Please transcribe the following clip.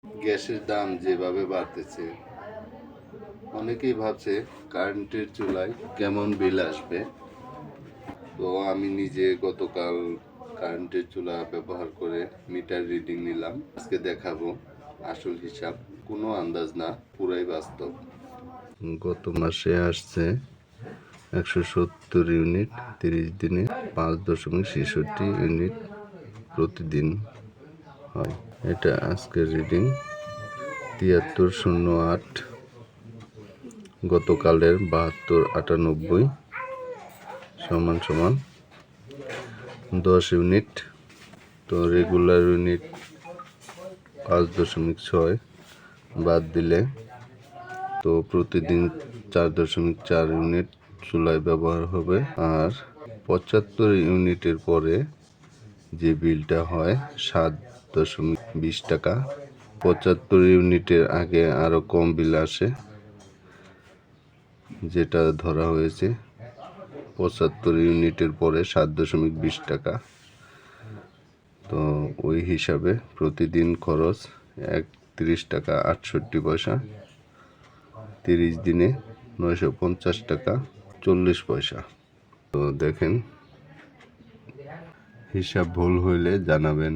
গ্যাসের দাম যেভাবে বাড়তেছে, অনেকেই ভাবছে কারেন্টের চুলায় কেমন বিল আসবে। তো আমি নিজে গতকাল কারেন্টের চুলা ব্যবহার করে মিটার রিডিং নিলাম। আজকে দেখাবো আসল হিসাব, কোনো আন্দাজ না, পুরাই বাস্তব। গত মাসে আসছে 170 ইউনিট, 30 দিনে 5.66 ইউনিট প্রতিদিন হয়। এটা আজকের রিডিং 7308, গতকালের 7298 সমান সমান 10 ইউনিট। তো রেগুলার ইউনিট 5.6 বাদ দিলে তো প্রতিদিন 4.4 ইউনিট চুলায় ব্যবহার হবে। আর 75 ইউনিটের পরে যে বিলটা হয় 7.20 টাকা। 75 ইউনিটের আগে আরো কম বিল আসে, যেটা ধরা হয়েছে 75 ইউনিটের পরে 7.20 টাকা। তো ওই হিসাবে প্রতিদিন খরচ 31 টাকা 68 পয়সা, 30 দিনে 950 টাকা 40 পয়সা। তো দেখেন, হিসাব ভুল হইলে জানাবেন।